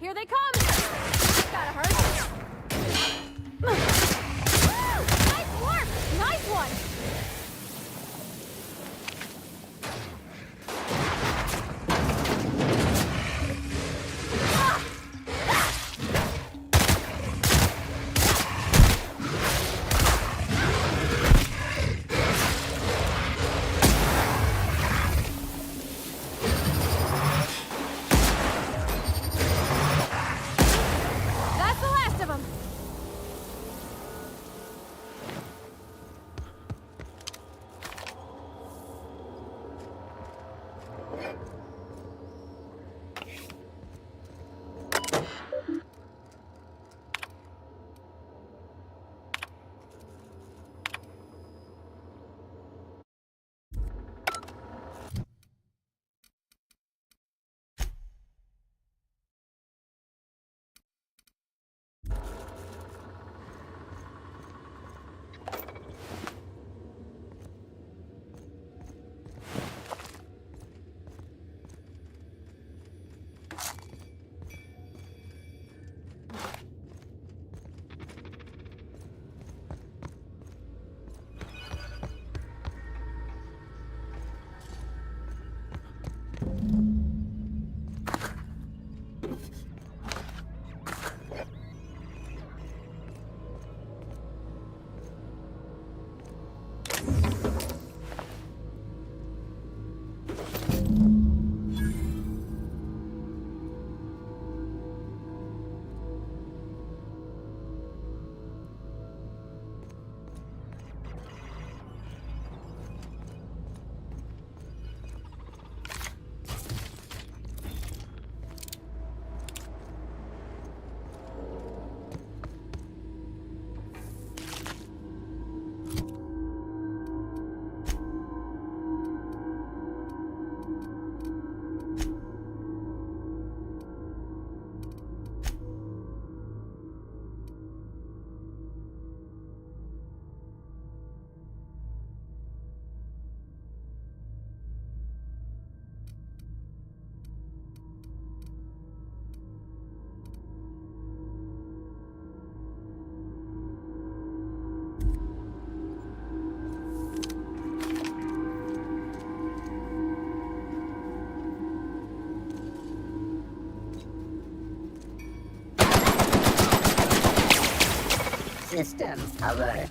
Here they come! Gotta hurt. Woo! Nice work! Nice one! That's the last of them! System alert.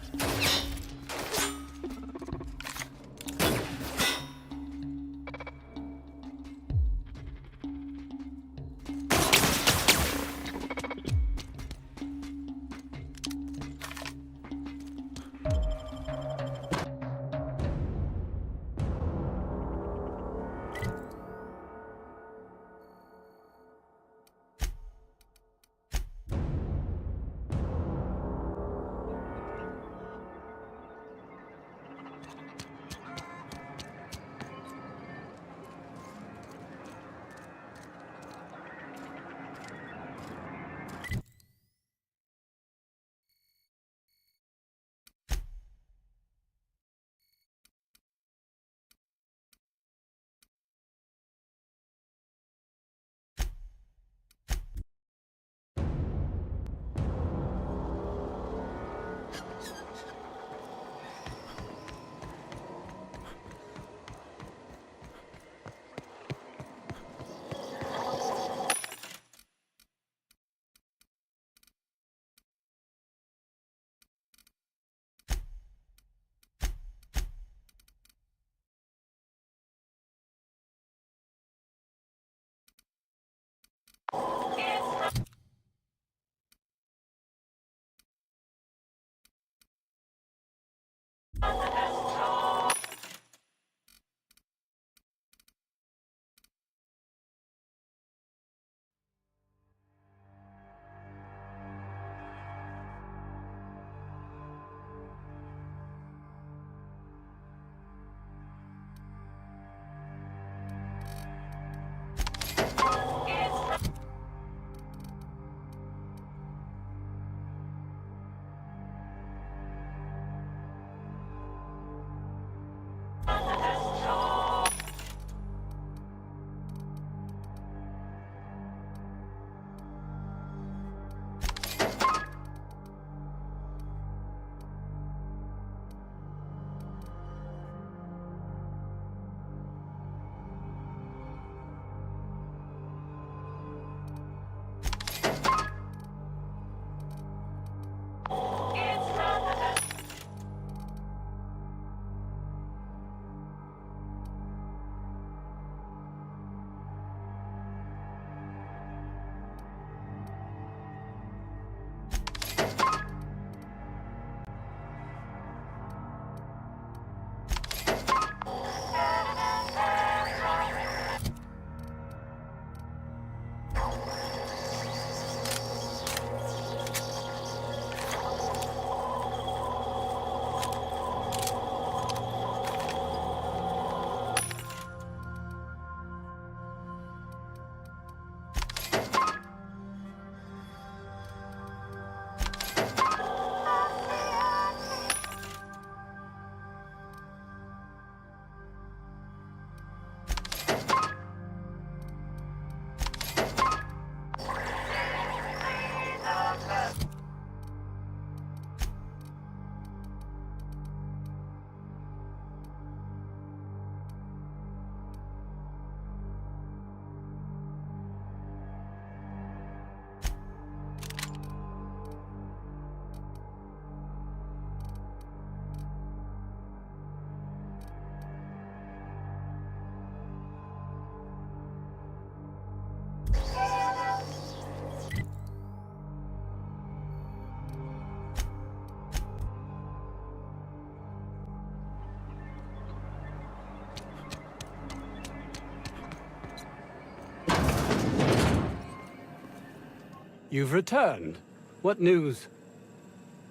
You've returned. What news?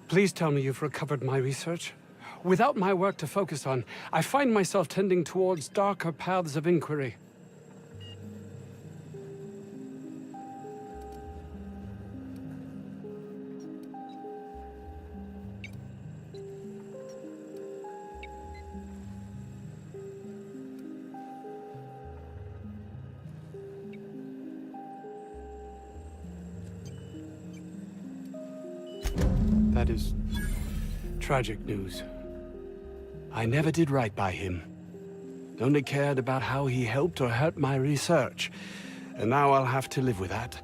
Please tell me you've recovered my research. Without my work to focus on, I find myself tending towards darker paths of inquiry. That is tragic news. I never did right by him. Only cared about how he helped or hurt my research. And now I'll have to live with that.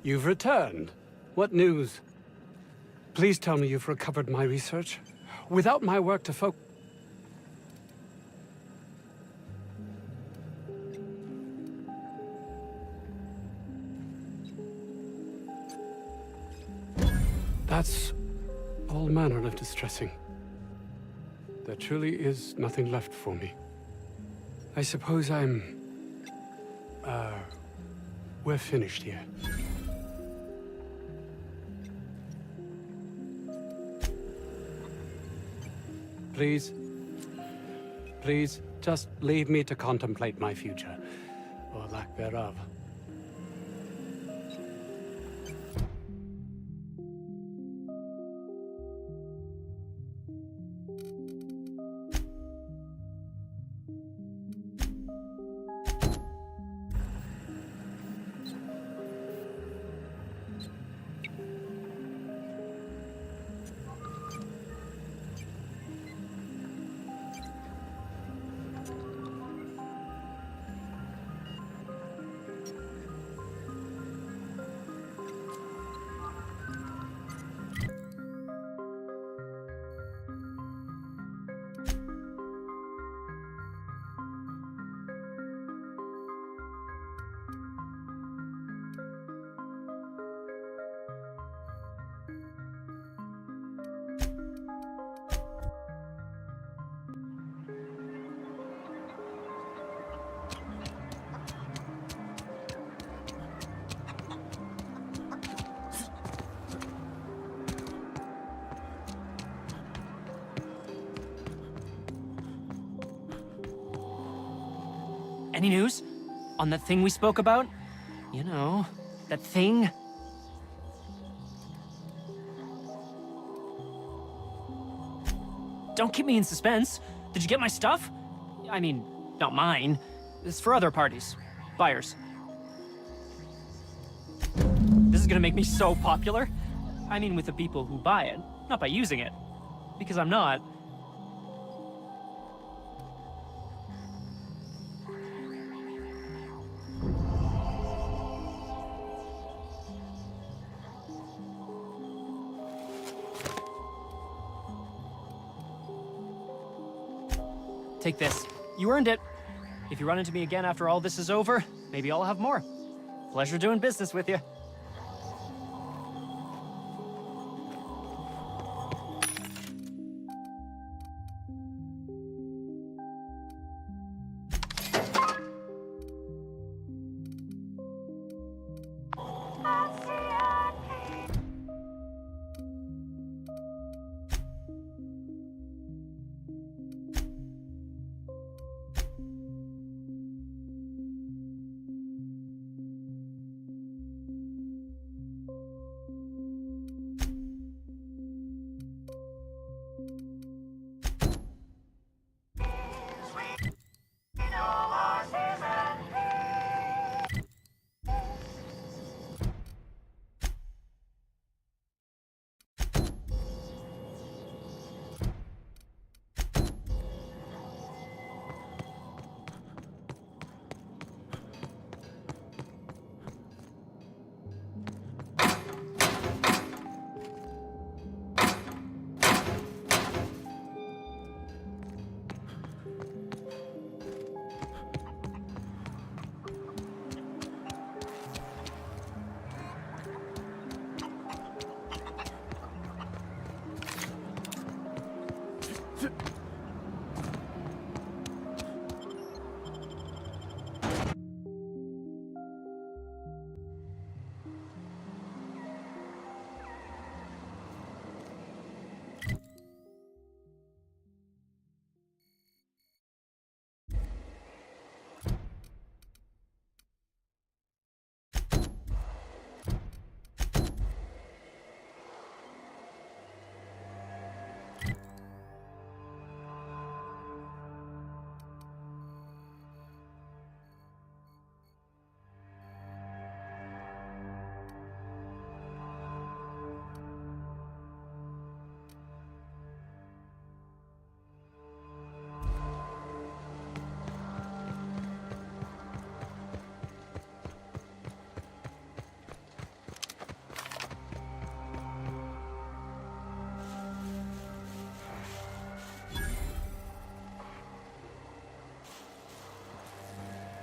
You've returned. What news? Please tell me you've recovered my research. Without my work to focus... That's all manner of distressing. There truly is nothing left for me. I suppose we're finished here. Please, just leave me to contemplate my future, or lack thereof. Any news? On that thing we spoke about? You know, that thing? Don't keep me in suspense. Did you get my stuff? I mean, not mine. It's for other parties. Buyers. This is gonna make me so popular. I mean with the people who buy it, not by using it. Because I'm not. Take this. You earned it. If you run into me again after all this is over, maybe I'll have more. Pleasure doing business with you.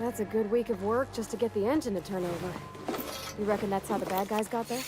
That's a good week of work just to get the engine to turn over. You reckon that's how the bad guys got there?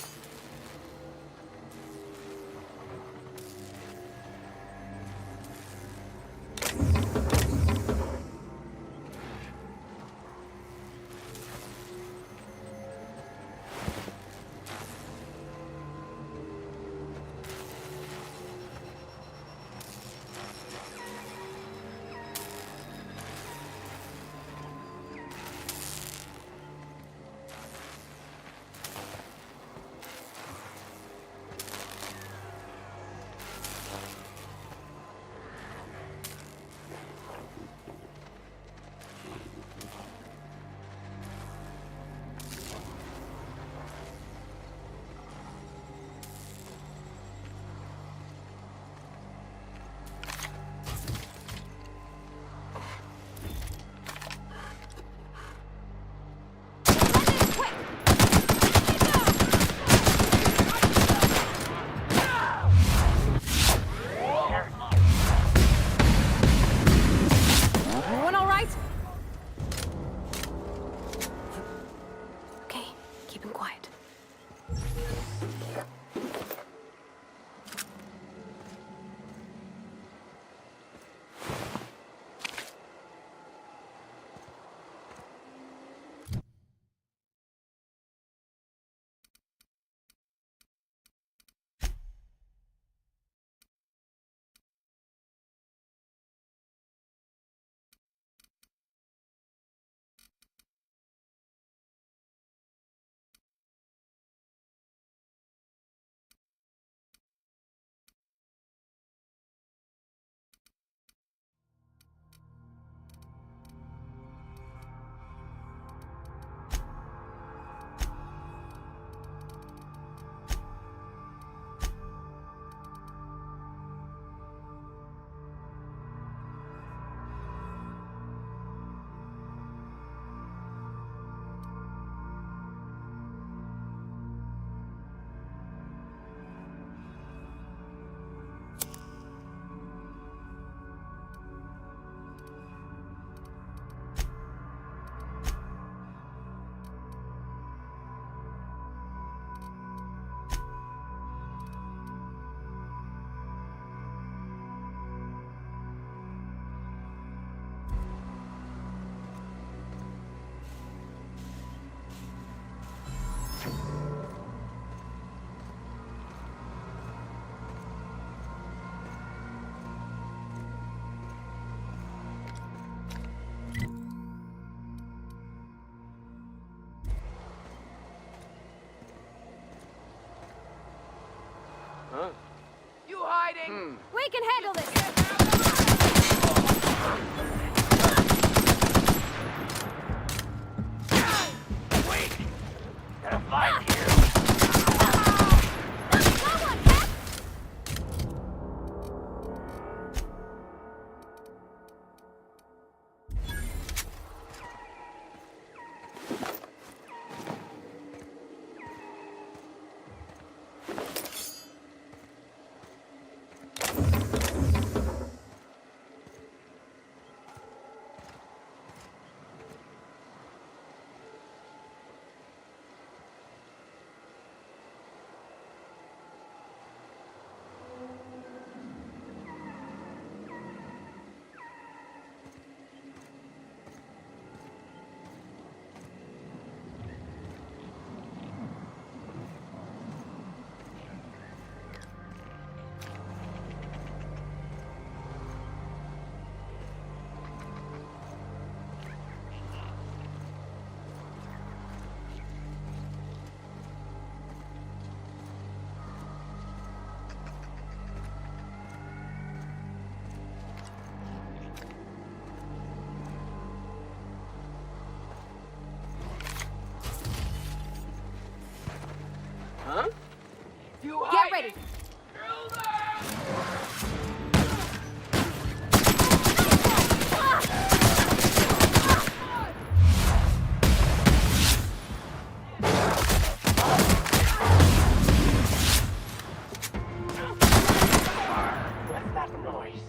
can handle this! Gonna find you. Huh? Get ready! What's that noise?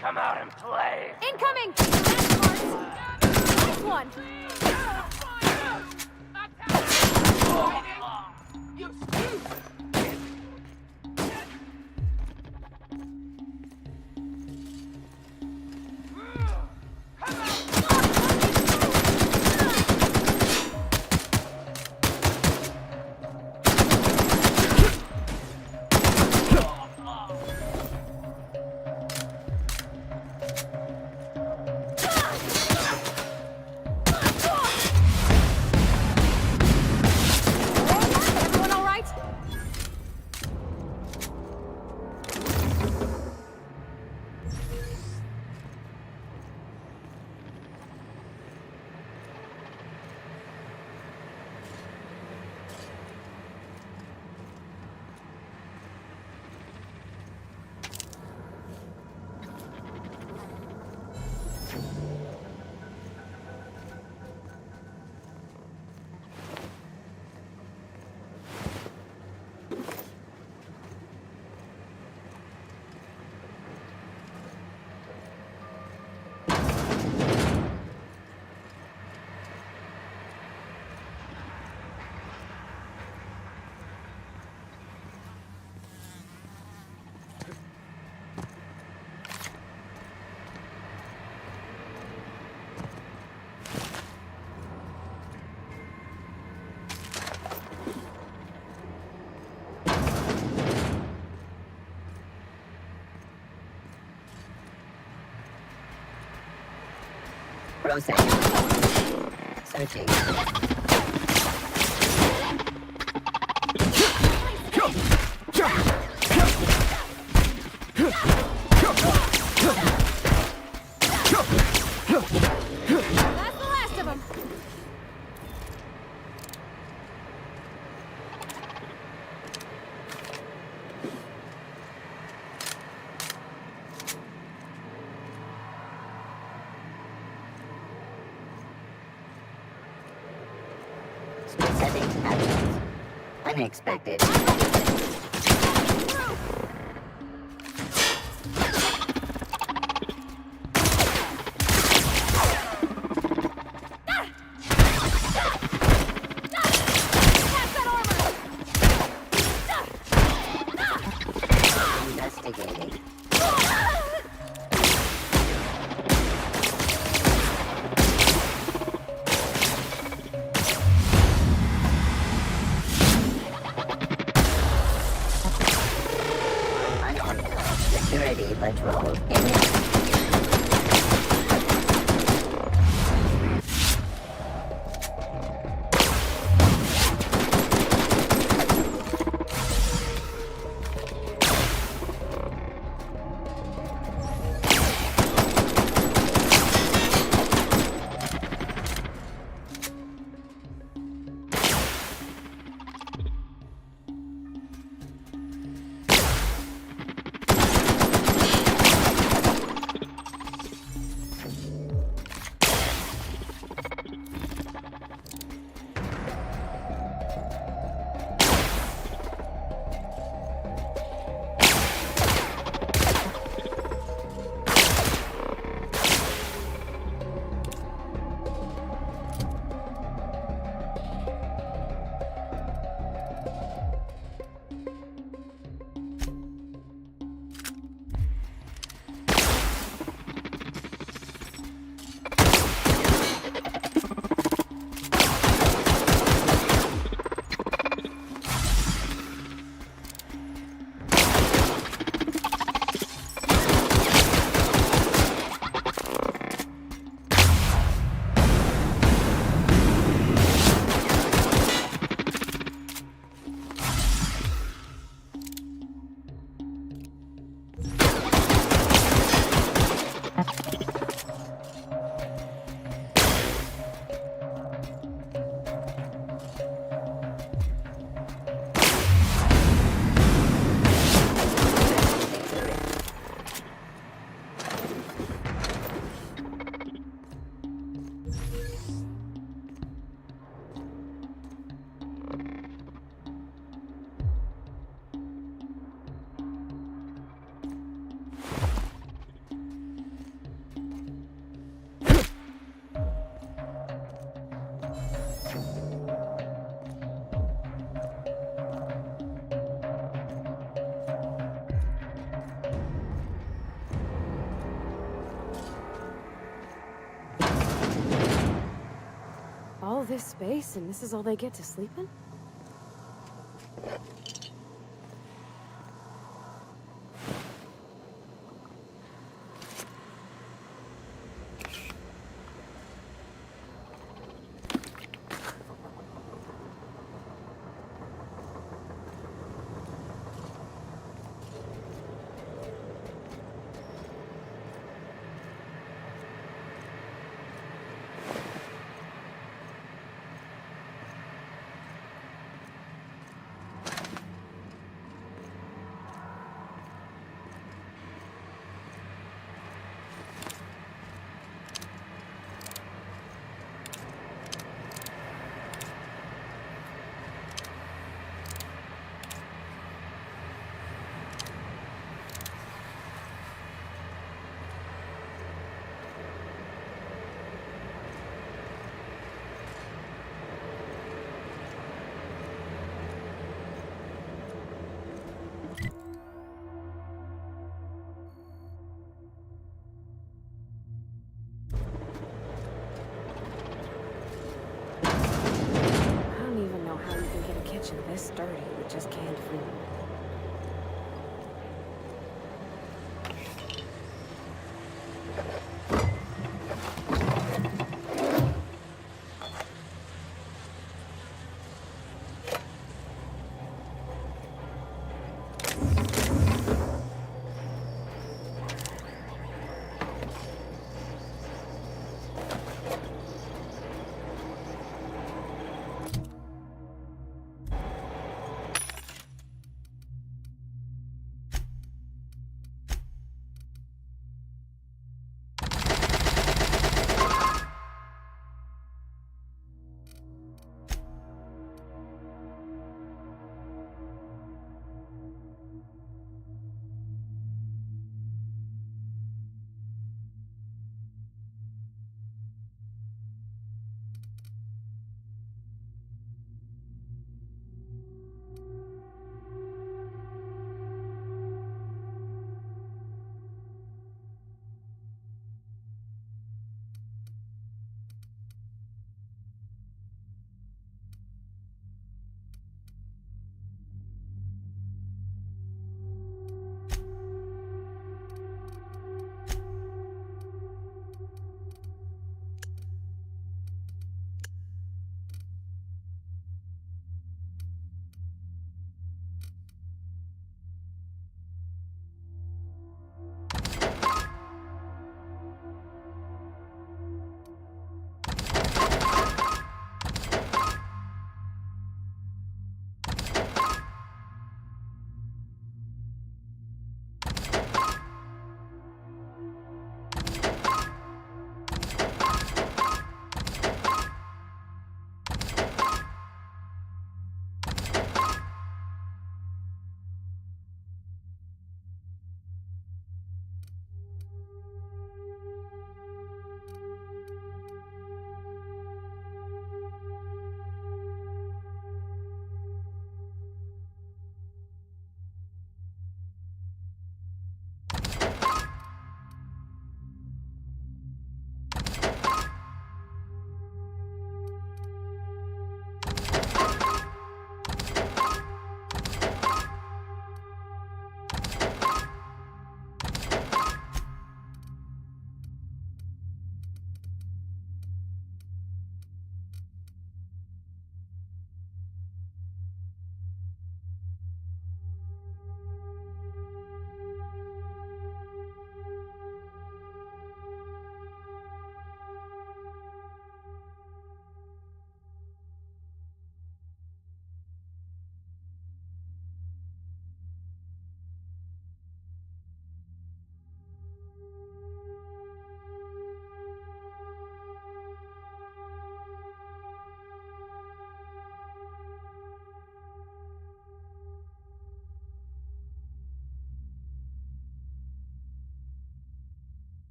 Come out and play. Incoming! Nice one! You stupid! Processing. Searching. That's the last of them. Setting actions. Unexpected. Investigating. Security patrol image. All this space, and this is all they get to sleep in? This dirty with just canned food.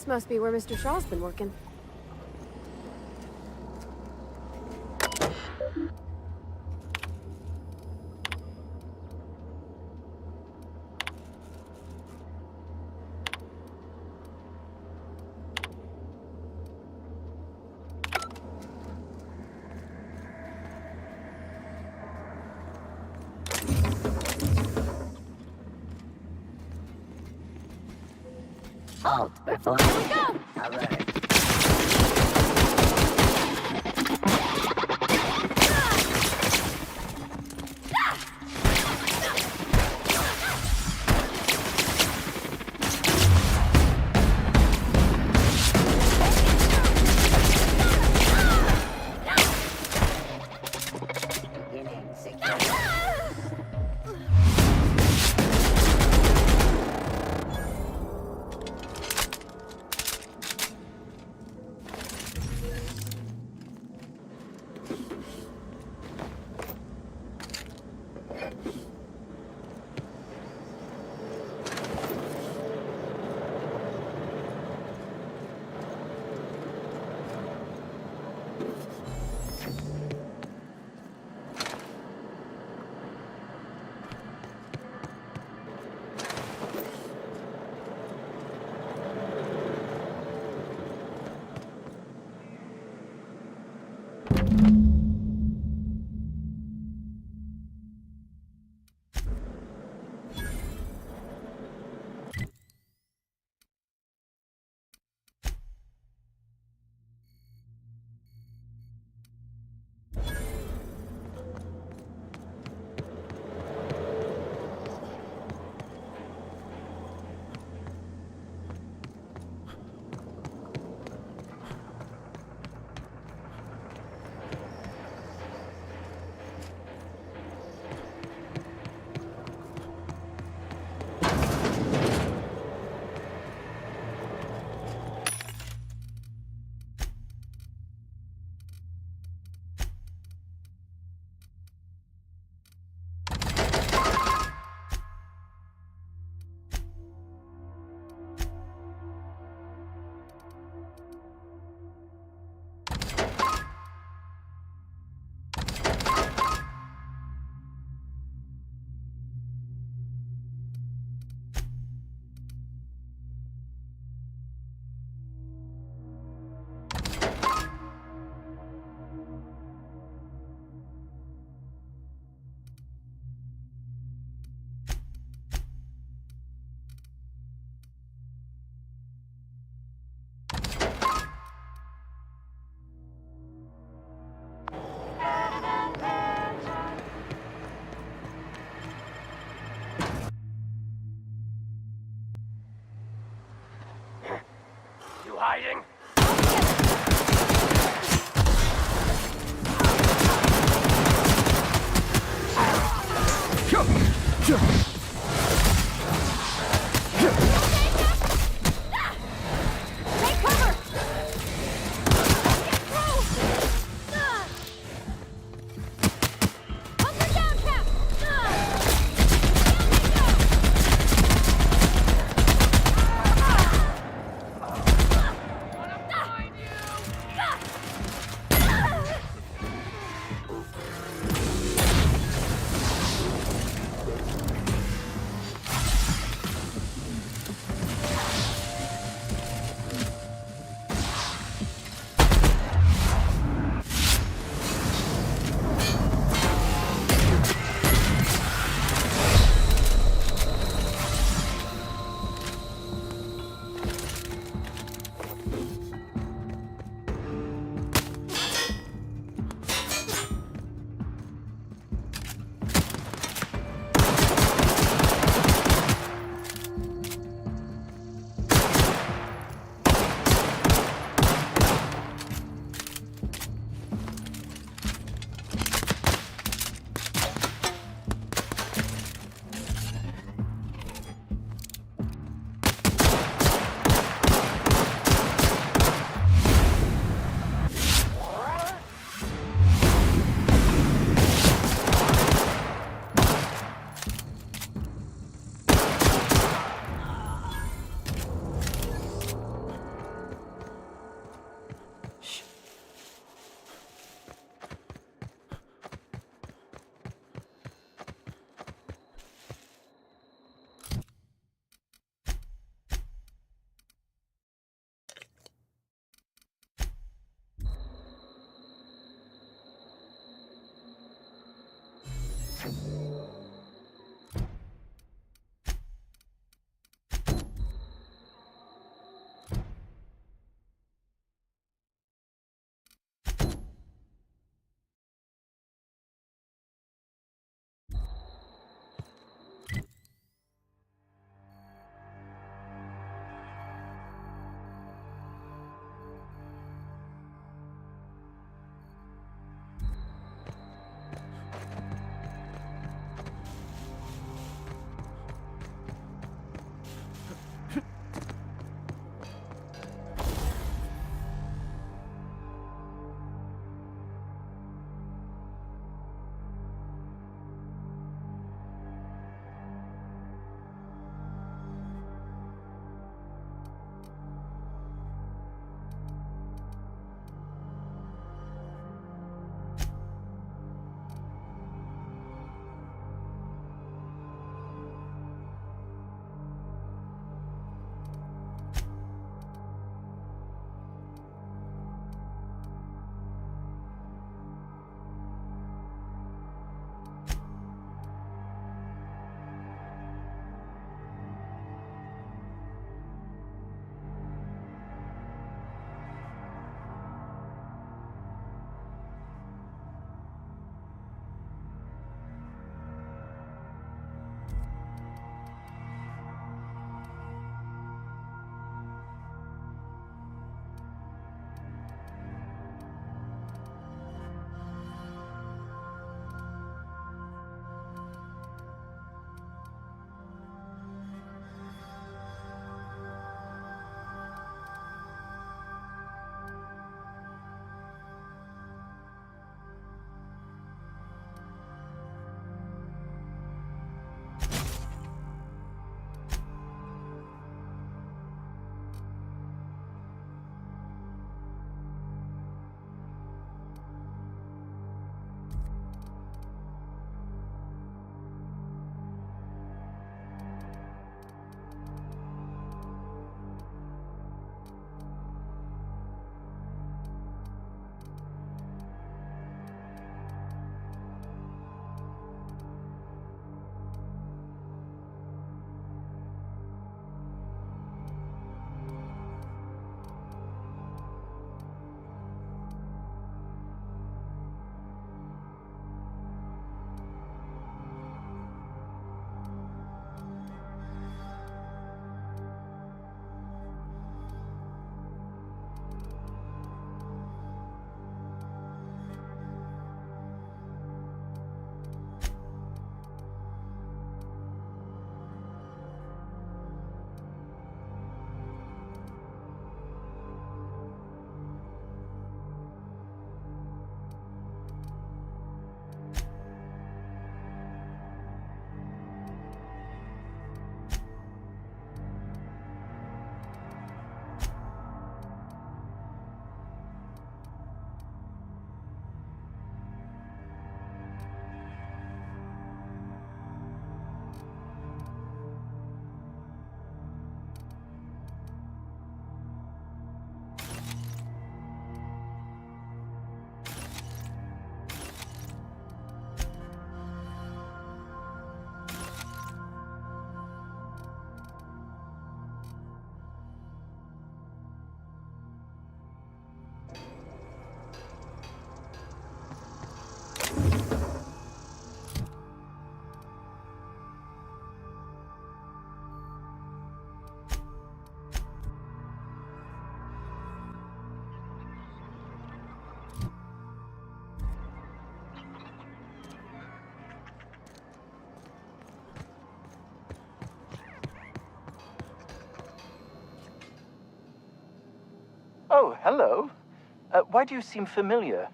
This must be where Mr. Shaw's been working. Halt before alert. Beginning security. You hiding? Take cover! Hunker down, Cap! Oh, hello. Why do you seem familiar?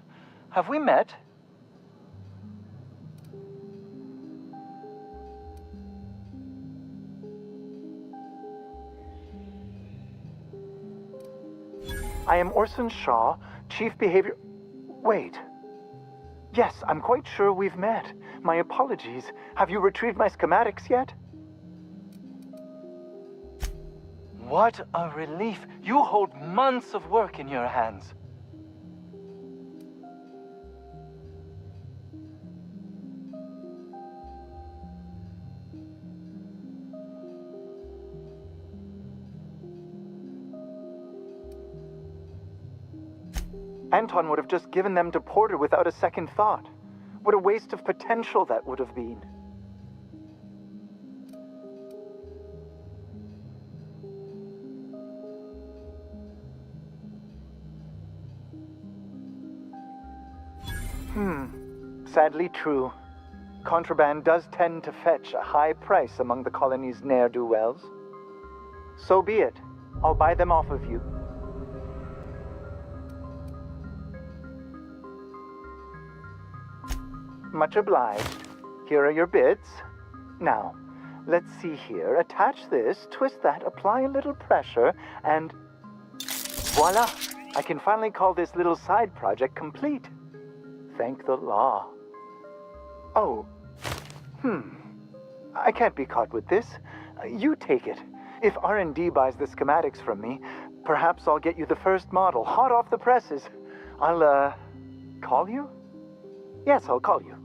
Have we met? I am Orson Shaw, Chief Behavior... Wait. Yes, I'm quite sure we've met. My apologies. Have you retrieved my schematics yet? What a relief. You hold months of work in your hands. Anton would have just given them to Porter without a second thought. What a waste of potential that would have been. Sadly true. Contraband does tend to fetch a high price among the colony's ne'er-do-wells. So be it. I'll buy them off of you. Much obliged. Here are your bids. Now, let's see here. Attach this, twist that, apply a little pressure, and voila! I can finally call this little side project complete. Thank the law. Oh. I can't be caught with this. You take it. If R&D buys the schematics from me, perhaps I'll get you the first model, hot off the presses. I'll, call you? Yes, I'll call you.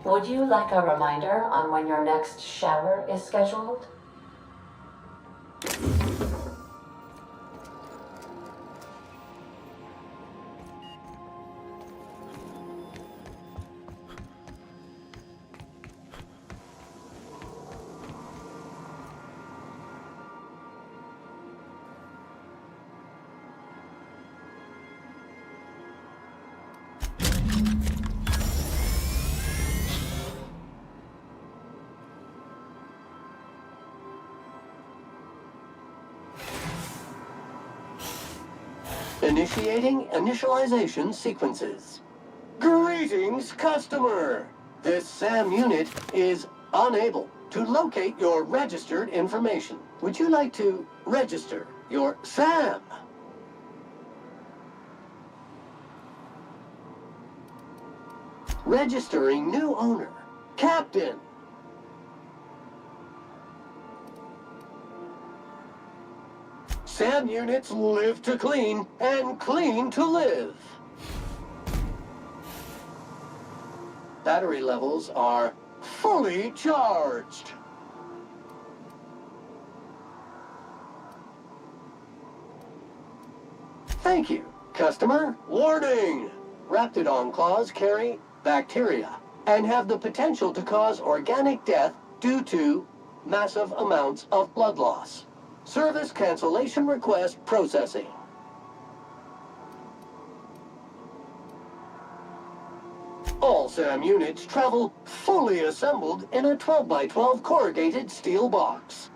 Would you like a reminder on when your next shower is scheduled? Initiating initialization sequences. Greetings, customer! This SAM unit is unable to locate your registered information. Would you like to register your SAM? Registering new owner, Captain. SAM units live to clean and clean to live. Battery levels are fully charged. Thank you, customer. Warning! Raptidon claws carry bacteria and have the potential to cause organic death due to massive amounts of blood loss. Service cancellation request processing. All SAM units travel fully assembled in a 12x12 corrugated steel box.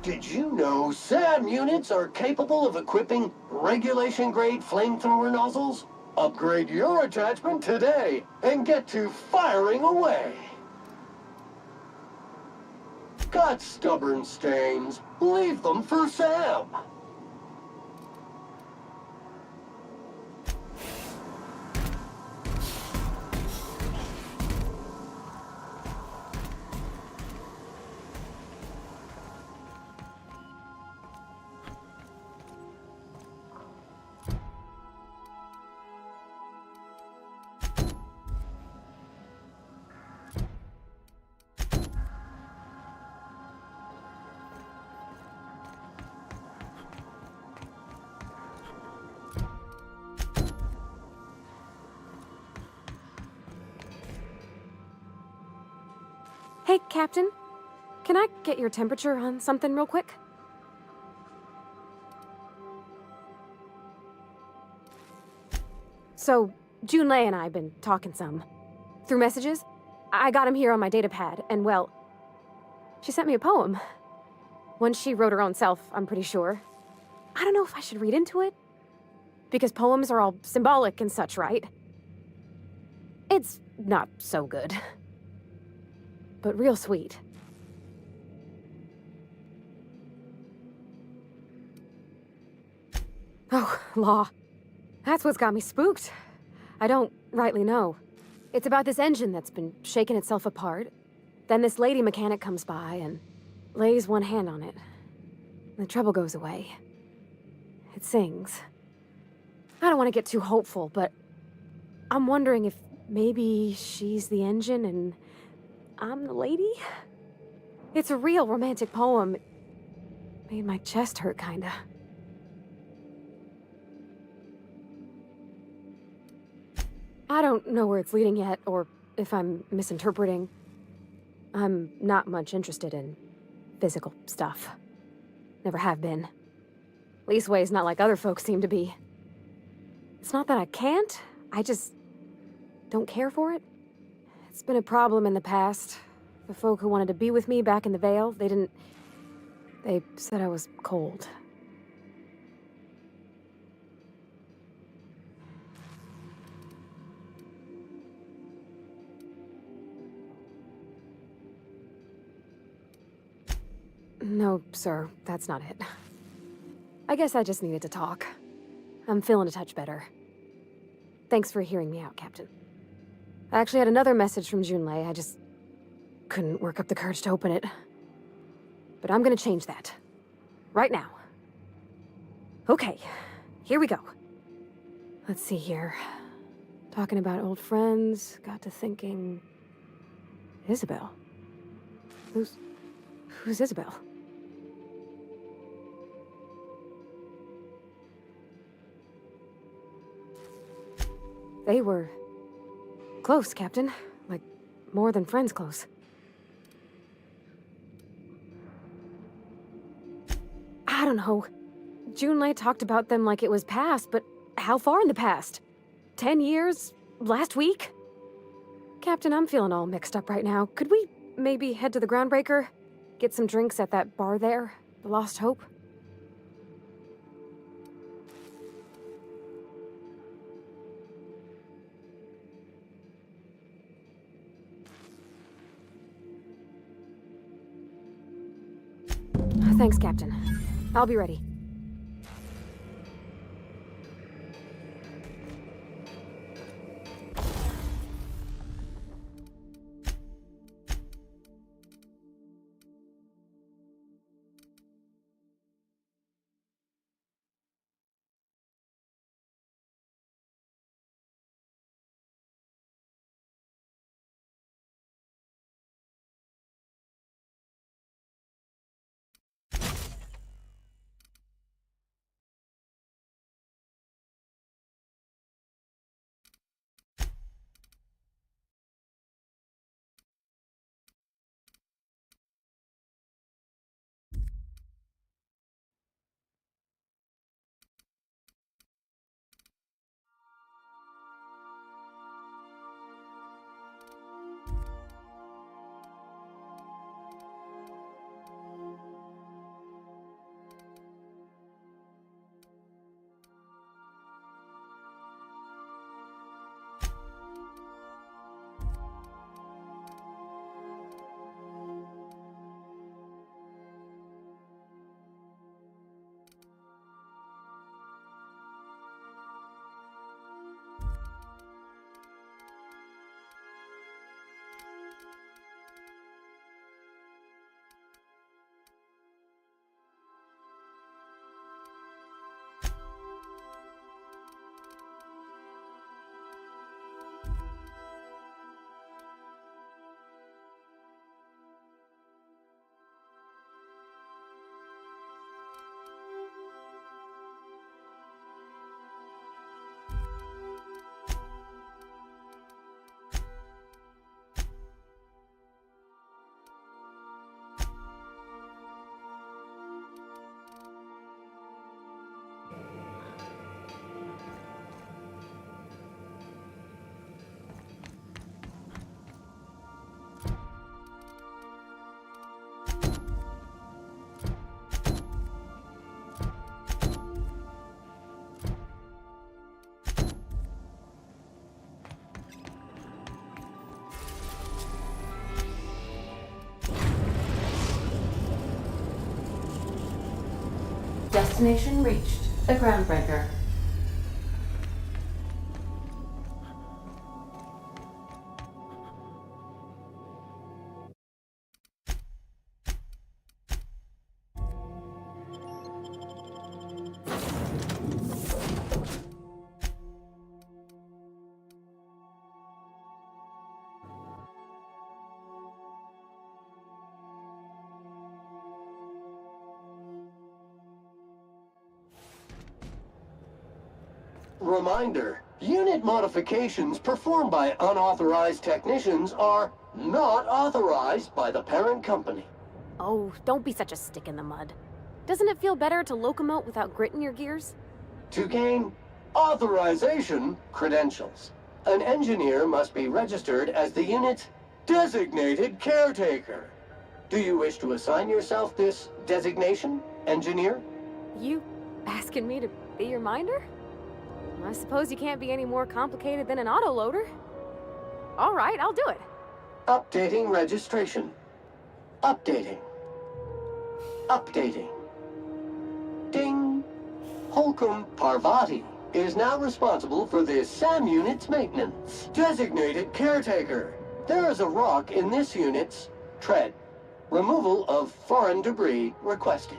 Did you know SAM units are capable of equipping regulation-grade flamethrower nozzles? Upgrade your attachment today and get to firing away. Got stubborn stains? Leave them for SAM. Hey, Captain. Can I get your temperature on something real quick? So, Junlei and I have been talking some. Through messages. I got him here on my datapad, and well, she sent me a poem. One she wrote her own self, I'm pretty sure. I don't know if I should read into it. Because poems are all symbolic and such, right? It's not so good. But real sweet. Oh, law. That's what's got me spooked. I don't rightly know. It's about this engine that's been shaking itself apart. Then this lady mechanic comes by and lays one hand on it. The trouble goes away. It sings. I don't want to get too hopeful, but I'm wondering if maybe she's the engine and I'm the lady? It's a real romantic poem. It made my chest hurt, kinda. I don't know where it's leading yet, or if I'm misinterpreting. I'm not much interested in physical stuff. Never have been. Leastways, not like other folks seem to be. It's not that I can't, I just don't care for it. It's been a problem in the past. The folk who wanted to be with me back in the Vale, they said I was cold. No, sir, that's not it. I guess I just needed to talk. I'm feeling a touch better. Thanks for hearing me out, Captain. I actually had another message from Junlei. I just couldn't work up the courage to open it. But I'm gonna change that. Right now. Okay, here we go. Let's see here. Talking about old friends, got to thinking... Isabel? Who's Isabel? They were... close, Captain. Like, more than friends close. I don't know. Junlei talked about them like it was past, but how far in the past? 10 years? Last week? Captain, I'm feeling all mixed up right now. Could we maybe head to the Groundbreaker? Get some drinks at that bar there? The Lost Hope? Thanks, Captain. I'll be ready. Destination reached. The Groundbreaker. Reminder, unit modifications performed by unauthorized technicians are not authorized by the parent company. Oh, don't be such a stick in the mud. Doesn't it feel better to locomote without grit in your gears? To gain authorization credentials, an engineer must be registered as the unit's designated caretaker. Do you wish to assign yourself this designation, engineer? You asking me to be your minder? I suppose you can't be any more complicated than an autoloader. All right, I'll do it. Updating registration. Updating. Updating. Ding. Holcomb Parvati is now responsible for the SAM unit's maintenance. Designated caretaker. There is a rock in this unit's tread. Removal of foreign debris requested.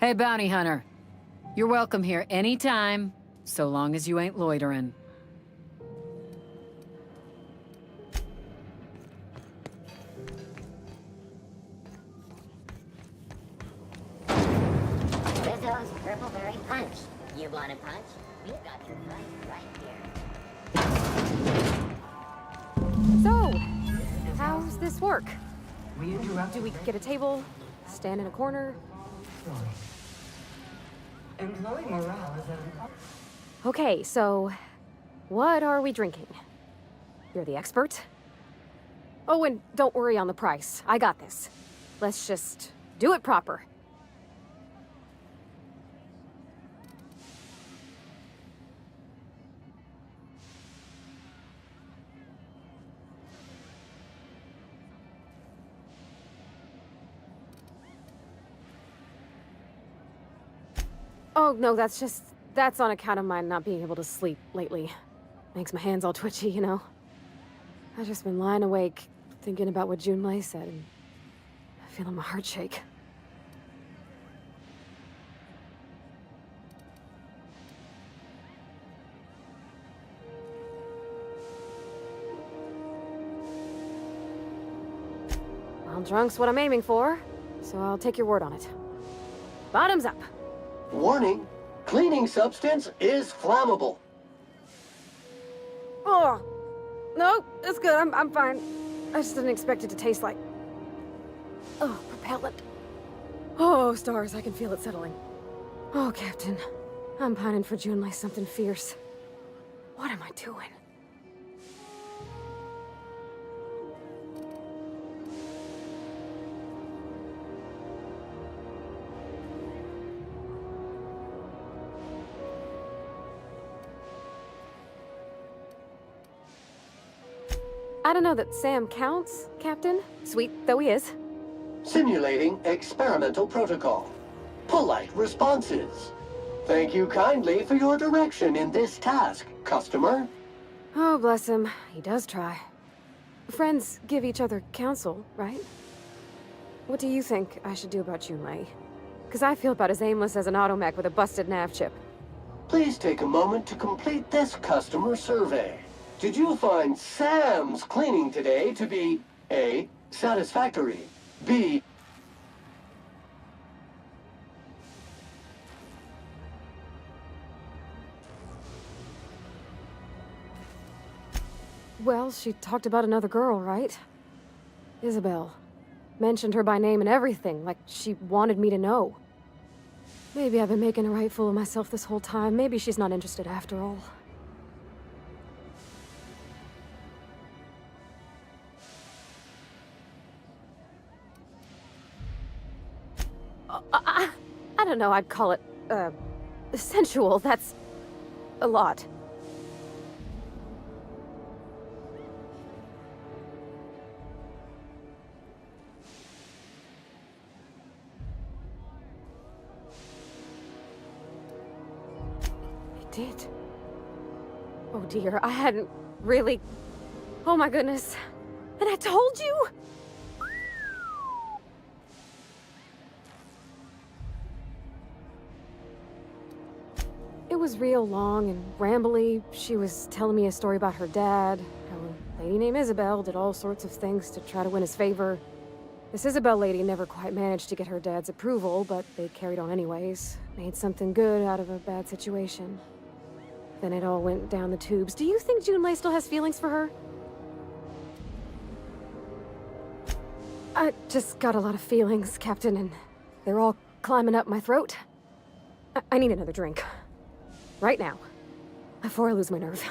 Hey, bounty hunter. You're welcome here anytime, so long as you ain't loitering. Rizzo's Purple Berry Punch. You want a punch? We've got your punch right here. So, how's this work? Do we get a table, stand in a corner? Employee morale is at an Okay, so what are we drinking? You're the expert? Oh, and don't worry on the price. I got this. Let's just do it proper. Oh, no, that's on account of my not being able to sleep lately. Makes my hands all twitchy, you know? I've just been lying awake, thinking about what Junlei said, and feeling my heart shake. Well, drunk's what I'm aiming for, so I'll take your word on it. Bottoms up. Warning, cleaning substance is flammable. Oh, no, it's good. I'm fine. I just didn't expect it to taste like... Oh, propellant. Oh, stars, I can feel it settling. Oh, Captain. I'm pining for Junlei something fierce. What am I doing? I don't know that Sam counts, Captain. Sweet though he is. Simulating experimental protocol. Polite responses. Thank you kindly for your direction in this task, customer. Oh, bless him. He does try. Friends give each other counsel, right? What do you think I should do about Junlei? Because I feel about as aimless as an automech with a busted nav chip. Please take a moment to complete this customer survey. Did you find Sam's cleaning today to be A, satisfactory, B, Well, she talked about another girl, right? Isabel. Mentioned her by name and everything, like she wanted me to know. Maybe I've been making a right fool of myself this whole time. Maybe she's not interested after all. I don't know, I'd call it, sensual. That's a lot. It did. Oh dear, I hadn't really... Oh my goodness. And I told you? It was real long and rambly. She was telling me a story about her dad, how a lady named Isabel did all sorts of things to try to win his favor. This Isabel lady never quite managed to get her dad's approval, but they carried on anyways. Made something good out of a bad situation. Then it all went down the tubes. Do you think Junlei still has feelings for her? I just got a lot of feelings, Captain, and they're all climbing up my throat. I need another drink. Right now. Before I lose my nerve.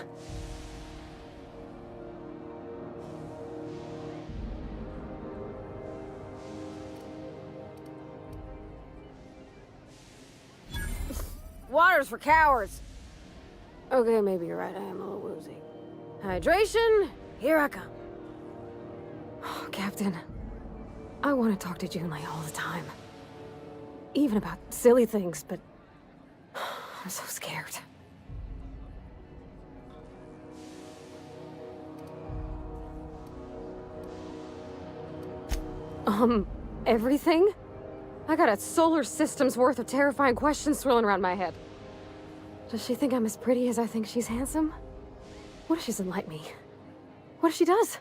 Water's for cowards. Okay, maybe you're right. I am a little woozy. Hydration, here I come. Oh, Captain, I want to talk to Junlei all the time. Even about silly things, but I'm so scared. Everything? I got a solar system's worth of terrifying questions swirling around my head. Does she think I'm as pretty as I think she's handsome? What if she doesn't like me? What if she does?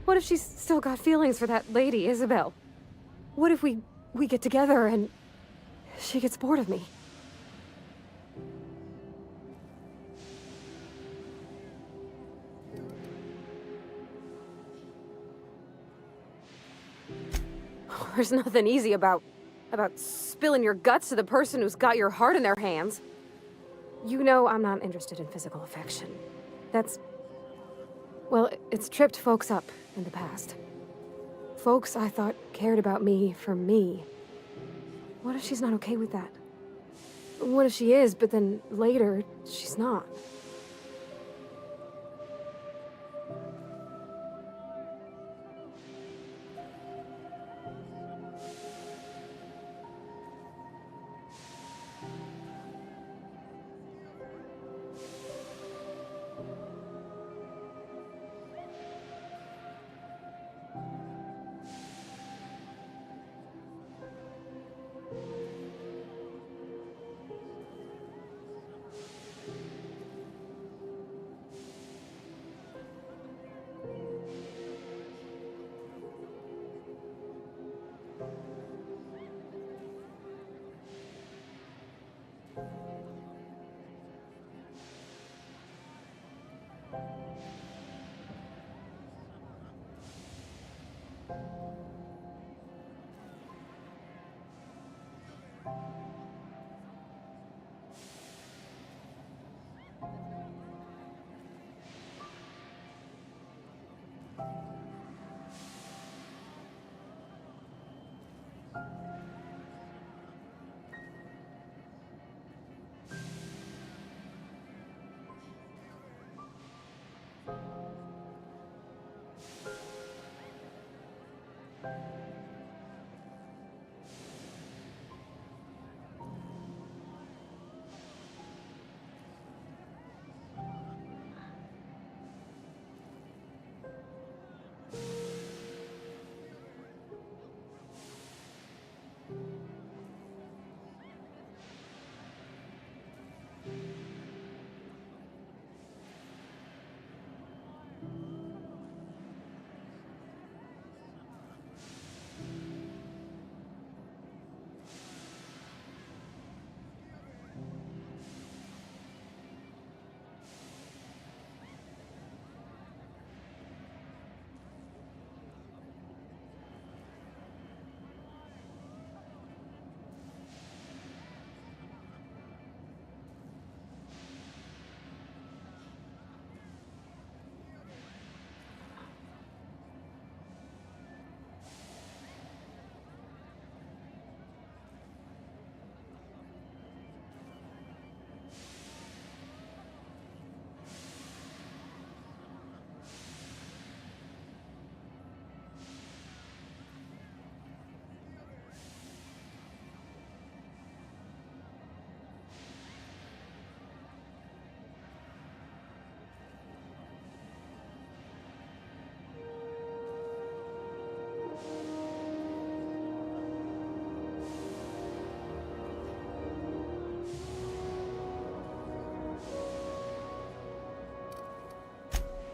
What if she's still got feelings for that lady, Isabel? What if we get together and she gets bored of me? There's nothing easy about spilling your guts to the person who's got your heart in their hands. You know I'm not interested in physical affection. That's... well, it's tripped folks up in the past. Folks I thought cared about me for me. What if she's not okay with that? What if she is, but then later, she's not?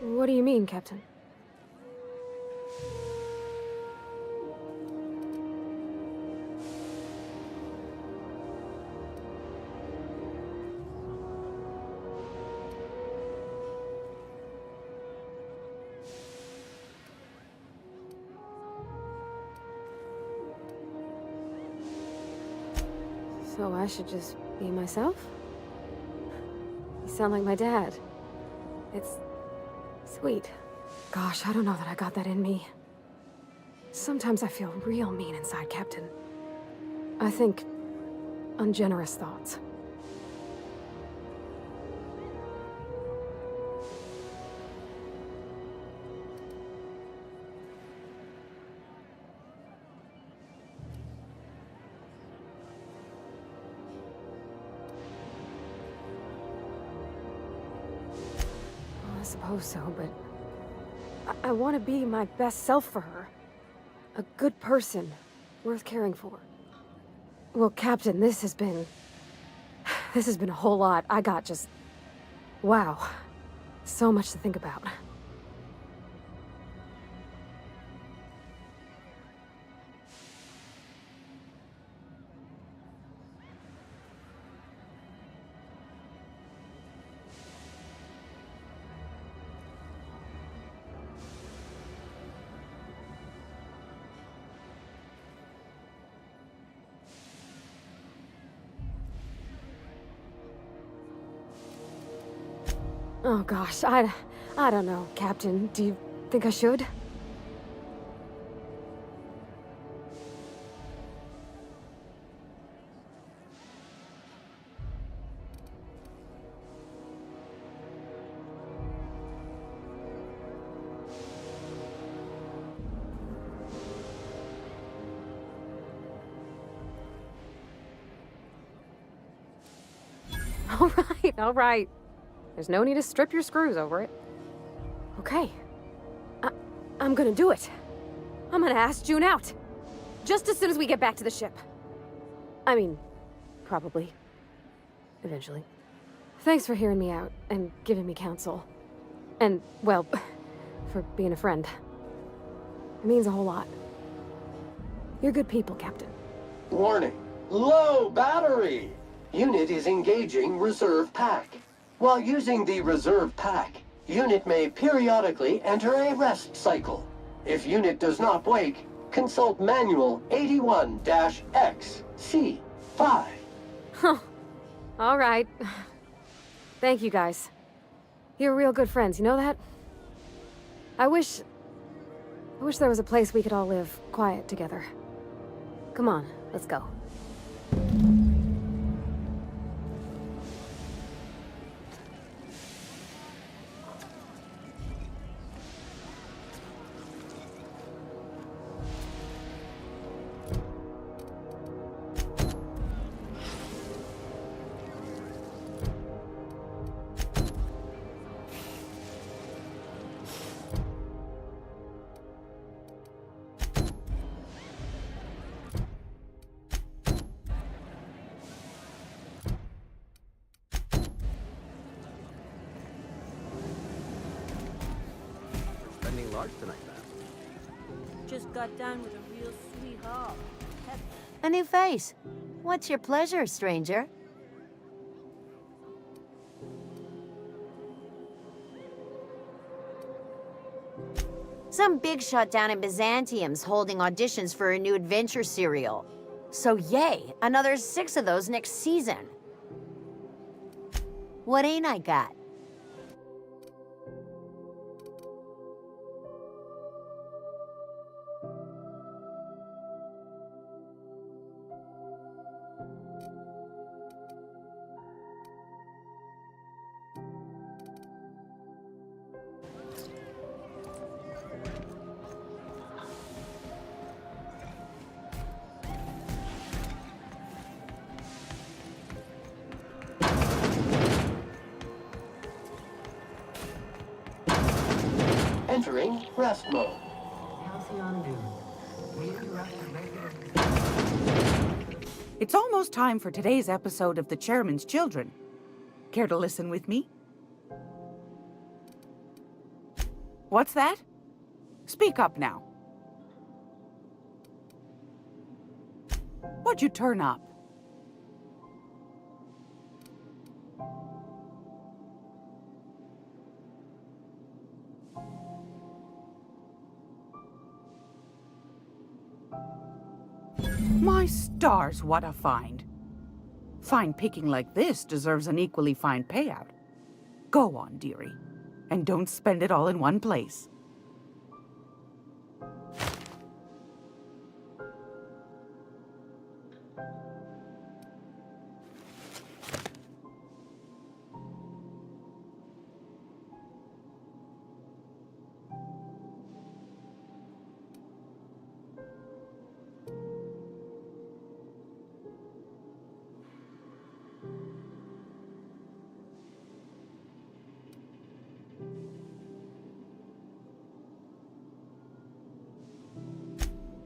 What do you mean, Captain? So I should just be myself? You sound like my dad. It's sweet. Gosh, I don't know that I got that in me. Sometimes I feel real mean inside, Captain. I think ungenerous thoughts. I suppose so, but I want to be my best self for her. A good person, worth caring for. Well, Captain, this has been a whole lot. I got just... Wow. So much to think about. Oh gosh, I don't know, Captain. Do you think I should? All right. There's no need to strip your screws over it. Okay. I'm gonna do it. I'm gonna ask June out. Just as soon as we get back to the ship. I mean, probably. Eventually. Thanks for hearing me out and giving me counsel. And, well, for being a friend. It means a whole lot. You're good people, Captain. Warning. Low battery! Unit is engaging reserve pack. While using the reserve pack, unit may periodically enter a rest cycle. If unit does not wake, consult Manual 81-X-C5. Huh. All right. Thank you, guys. You're real good friends, you know that? I wish there was a place we could all live quiet together. Come on, let's go. Just got done with a real sweet haul. A new face. What's your pleasure, stranger? Some big shot down in Byzantium's holding auditions for a new adventure serial. So yay, another 6 of those next season. What ain't I got? Entering rest mode. Halcyon Dune. Reinterrupt the regular... It's almost time for today's episode of The Chairman's Children. Care to listen with me? What's that? Speak up now. What'd you turn up? My stars, what a find. Fine picking like this deserves an equally fine payout. Go on, dearie, and don't spend it all in one place.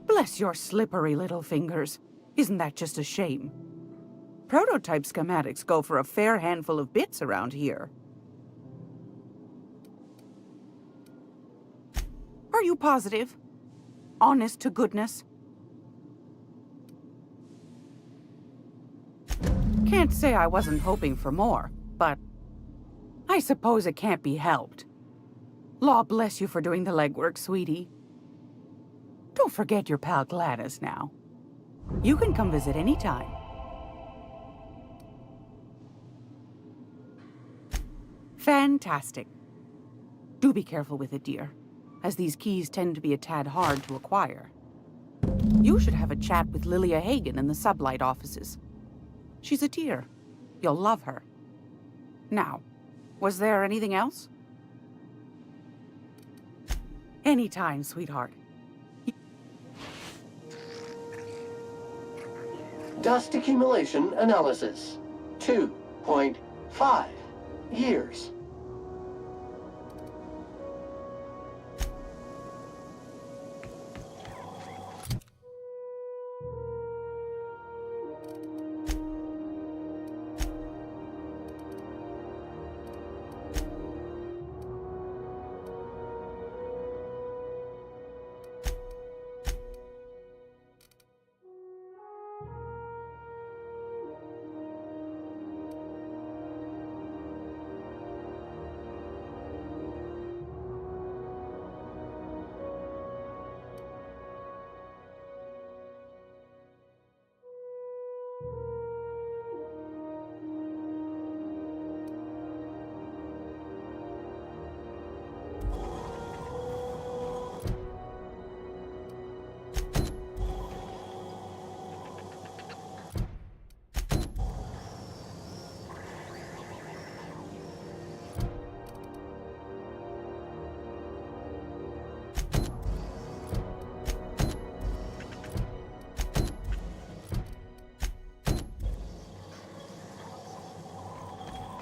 Bless your slippery little fingers. Isn't that just a shame? Prototype schematics go for a fair handful of bits around here. Are you positive? Honest to goodness? Can't say I wasn't hoping for more, but I suppose it can't be helped. Law bless you for doing the legwork, sweetie. Don't forget your pal Gladys now. You can come visit anytime. Fantastic. Do be careful with it, dear, as these keys tend to be a tad hard to acquire. You should have a chat with Lilia Hagen in the Sublight offices. She's a dear. You'll love her. Now, was there anything else? Anytime, sweetheart. Dust accumulation analysis. 2.5 years.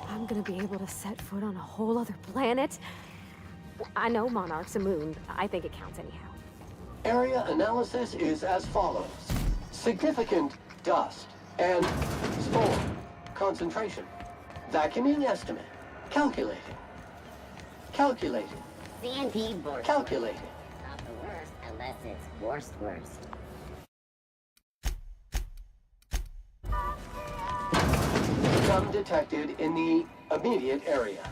I'm gonna be able to set foot on a whole other planet? I know Monarch's a moon. I think it counts anyhow. Area analysis is as follows. Significant dust and spore concentration. Vacuuming estimate. Calculating. Calculating. CNP board. Calculating. Not the worst, unless it's worst. Scum detected in the immediate area.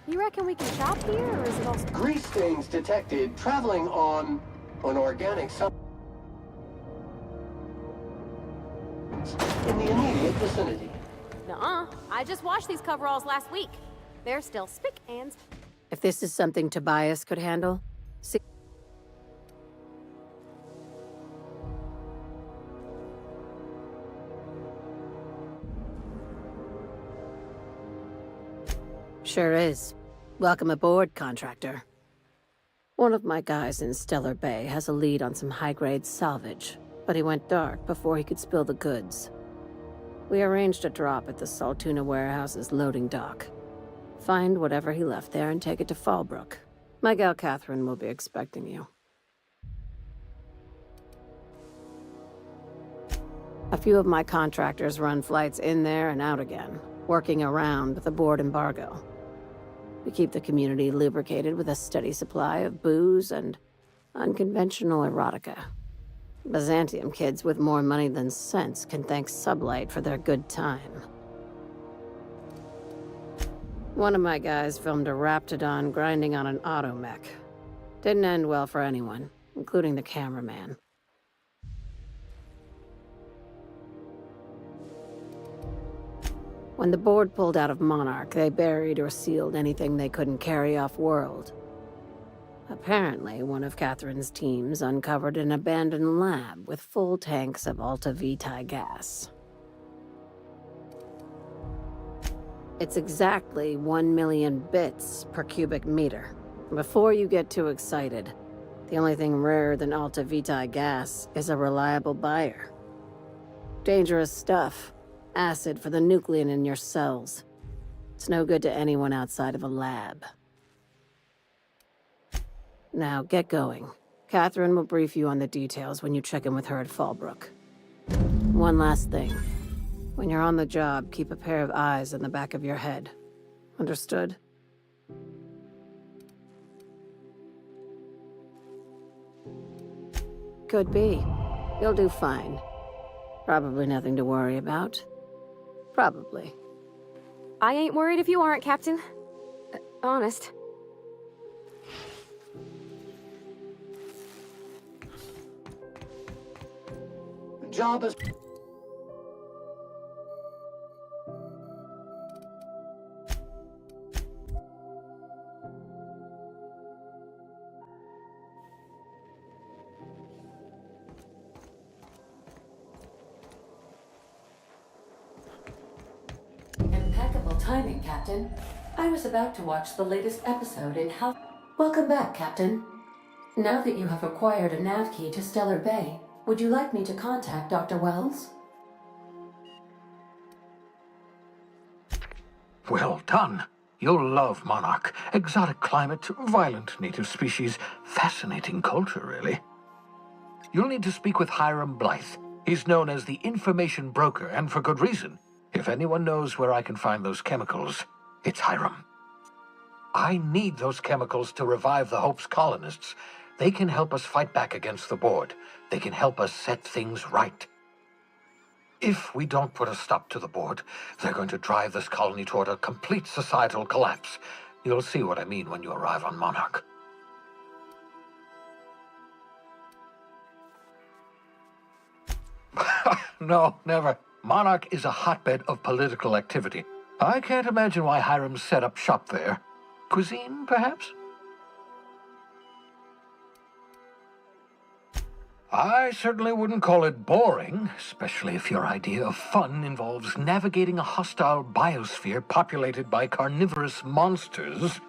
You reckon we can shop here, or is it all... Grease stains detected traveling on an organic substance in the immediate vicinity. Nuh-uh. I just washed these coveralls last week. They're still spick and... If this is something Tobias could handle, Sure is. Welcome aboard, contractor. One of my guys in Stellar Bay has a lead on some high-grade salvage, but he went dark before he could spill the goods. We arranged a drop at the Saltuna warehouse's loading dock. Find whatever he left there and take it to Fallbrook. My gal Catherine will be expecting you. A few of my contractors run flights in there and out again, working around the board embargo. We keep the community lubricated with a steady supply of booze and unconventional erotica. Byzantium kids with more money than sense can thank Sublight for their good time. One of my guys filmed a Raptidon grinding on an automech. Didn't end well for anyone, including the cameraman. When the board pulled out of Monarch, they buried or sealed anything they couldn't carry off-world. Apparently, one of Catherine's teams uncovered an abandoned lab with full tanks of Alta Vitae gas. It's exactly 1 million bits per cubic meter. Before you get too excited, the only thing rarer than Alta Vitae gas is a reliable buyer. Dangerous stuff. Acid for the nucleon in your cells. It's no good to anyone outside of a lab. Now, get going. Catherine will brief you on the details when you check in with her at Fallbrook. One last thing. When you're on the job, keep a pair of eyes in the back of your head. Understood? Could be. You'll do fine. Probably nothing to worry about. Probably. I ain't worried if you aren't, Captain. Honest. Job is... Impeccable timing, Captain. I was about to watch the latest episode in How... Welcome back, Captain. Now that you have acquired a nav key to Stellar Bay, would you like me to contact Dr. Wells? Well done. You'll love Monarch. Exotic climate, violent native species, fascinating culture, really. You'll need to speak with Hiram Blythe. He's known as the information broker, and for good reason. If anyone knows where I can find those chemicals, it's Hiram. I need those chemicals to revive the Hope's colonists. They can help us fight back against the board. They can help us set things right. If we don't put a stop to the board, they're going to drive this colony toward a complete societal collapse. You'll see what I mean when you arrive on Monarch. No, never. Monarch is a hotbed of political activity. I can't imagine why Hiram set up shop there. Cuisine, perhaps? I certainly wouldn't call it boring, especially if your idea of fun involves navigating a hostile biosphere populated by carnivorous monsters.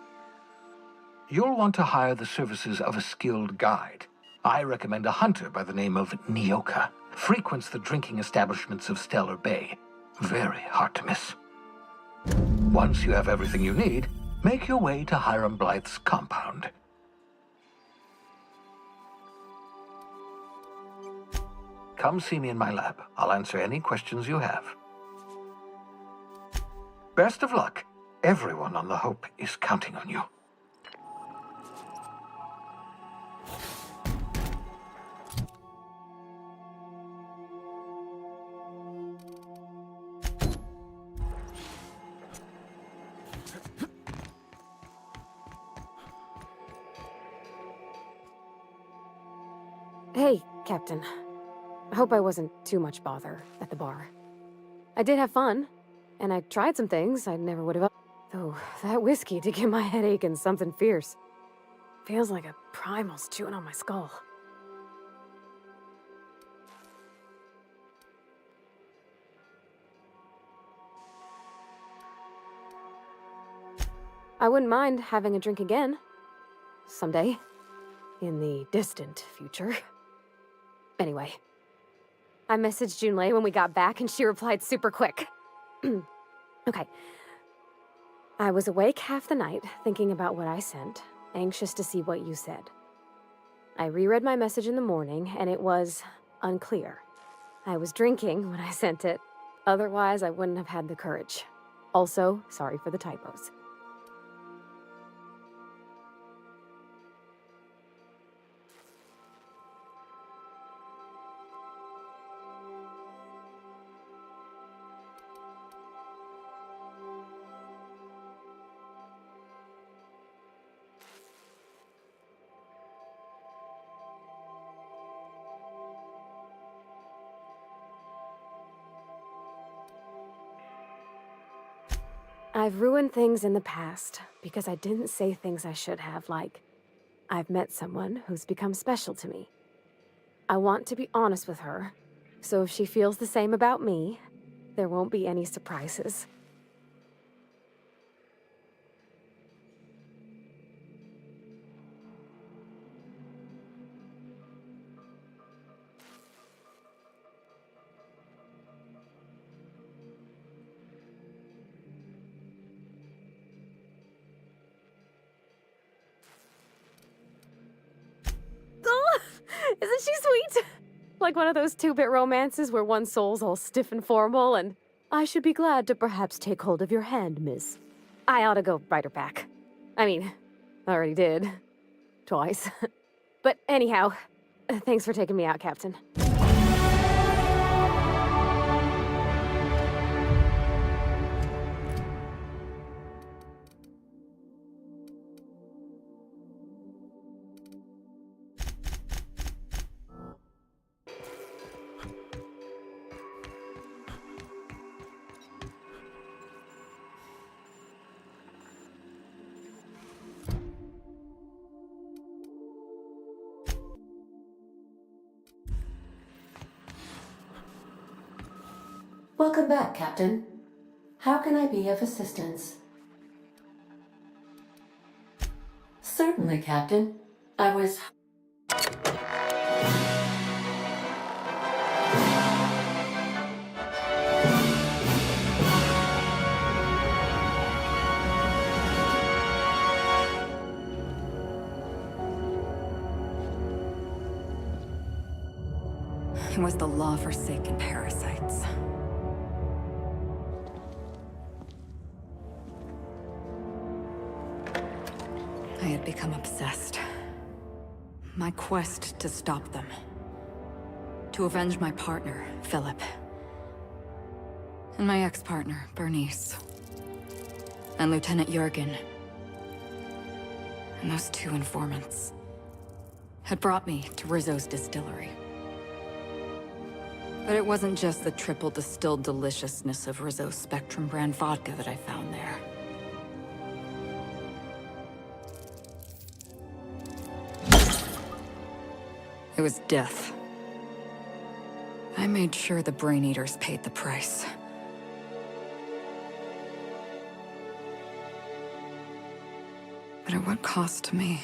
You'll want to hire the services of a skilled guide. I recommend a hunter by the name of Nyoka. Frequents the drinking establishments of Stellar Bay. Very hard to miss. Once you have everything you need, make your way to Hiram Blythe's compound. Come see me in my lab. I'll answer any questions you have. Best of luck. Everyone on the Hope is counting on you. Hey, Captain. I hope I wasn't too much bother at the bar. I did have fun, and I tried some things I never would have. Though, that whiskey did give my head aching something fierce. Feels like a primal's chewing on my skull. I wouldn't mind having a drink again. Someday. In the distant future. Anyway. I messaged Junlei when we got back and she replied super quick. Okay. I was awake half the night, thinking about what I sent, anxious to see what you said. I reread my message in the morning, and it was unclear. I was drinking when I sent it. Otherwise, I wouldn't have had the courage. Also, sorry for the typos. I've ruined things in the past because I didn't say things I should have, like, I've met someone who's become special to me. I want to be honest with her, so if she feels the same about me, there won't be any surprises. Isn't she sweet? Like one of those two-bit romances where one soul's all stiff and formal and, I should be glad to perhaps take hold of your hand, miss. I ought to go write her back. I mean, I already did. Twice. But anyhow, thanks for taking me out, Captain. Welcome back, Captain. How can I be of assistance? Certainly, Captain. I was... It was the law-forsaken parasites. I had become obsessed. My quest to stop them. To avenge my partner, Philip. And my ex-partner, Bernice. And Lieutenant Jurgen. And those two informants had brought me to Rizzo's distillery. But it wasn't just the triple distilled deliciousness of Rizzo's Spectrum brand vodka that I found there. It was death. I made sure the Brain Eaters paid the price. But at what cost to me?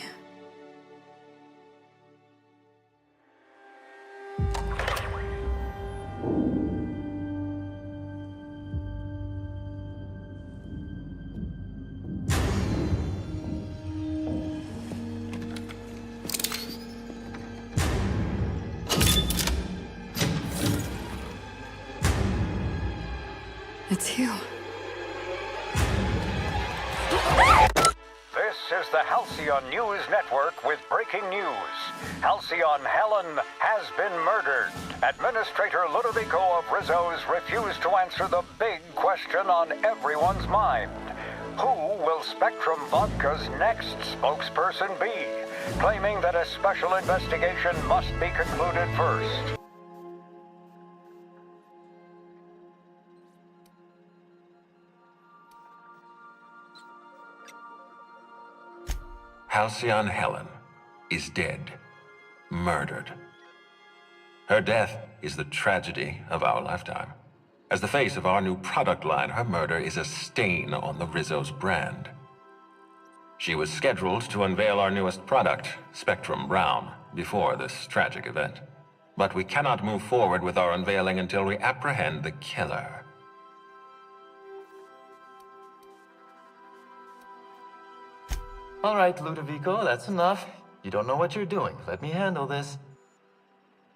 It's you. This is the Halcyon News Network with breaking news. Halcyon Helen has been murdered. Administrator Ludovico of Rizzo's refused to answer the big question on everyone's mind. Who will Spectrum Vodka's next spokesperson be? Claiming that a special investigation must be concluded first. Halcyon Helen is dead. Murdered. Her death is the tragedy of our lifetime. As the face of our new product line, her murder is a stain on the Rizzo's brand. She was scheduled to unveil our newest product, Spectrum Brown, before this tragic event. But we cannot move forward with our unveiling until we apprehend the killer. All right, Ludovico, that's enough. You don't know what you're doing. Let me handle this.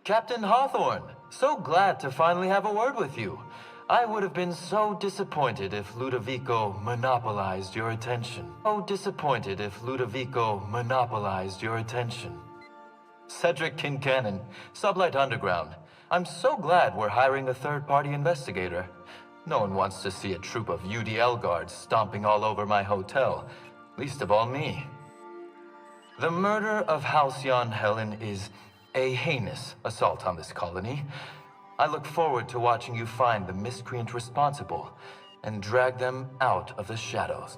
Captain Hawthorne, so glad to finally have a word with you. I would have been so disappointed if Ludovico monopolized your attention. So disappointed if Ludovico monopolized your attention. Cedric Kincannon, Sublight Underground. I'm so glad we're hiring a third-party investigator. No one wants to see a troop of UDL guards stomping all over my hotel. Least of all me. The murder of Halcyon Helen is a heinous assault on this colony. I look forward to watching you find the miscreant responsible and drag them out of the shadows.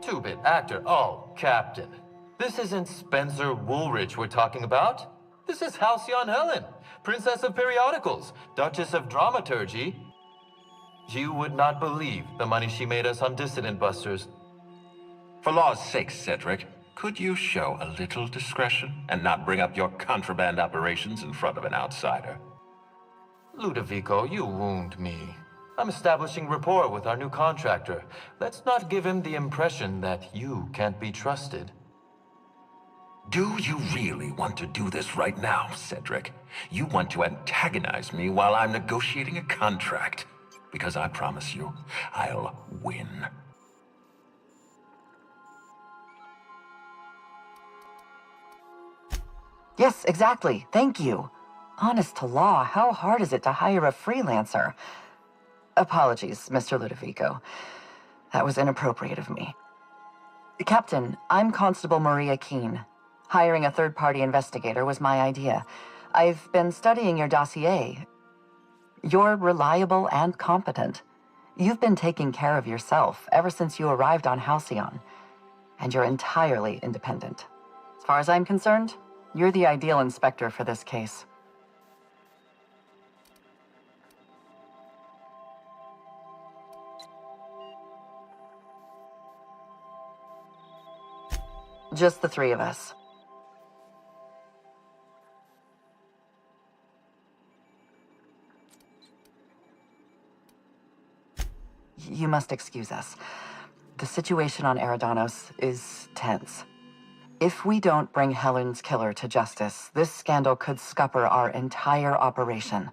Two-bit actor. Oh, Captain. This isn't Spencer Woolrich we're talking about. This is Halcyon Helen, Princess of Periodicals, Duchess of Dramaturgy. You would not believe the money she made us on Dissident Busters. For law's sake, Cedric, could you show a little discretion and not bring up your contraband operations in front of an outsider? Ludovico, you wound me. I'm establishing rapport with our new contractor. Let's not give him the impression that you can't be trusted. Do you really want to do this right now, Cedric? You want to antagonize me while I'm negotiating a contract? Because I promise you, I'll win. Yes, exactly. Thank you. Honest to law, how hard is it to hire a freelancer? Apologies, Mr. Ludovico. That was inappropriate of me. Captain, I'm Constable Maria Keene. Hiring a third-party investigator was my idea. I've been studying your dossier. You're reliable and competent. You've been taking care of yourself ever since you arrived on Halcyon. And you're entirely independent. As far as I'm concerned, you're the ideal inspector for this case. Just the three of us. You must excuse us. The situation on Eridanos is tense. If we don't bring Helen's killer to justice, this scandal could scupper our entire operation.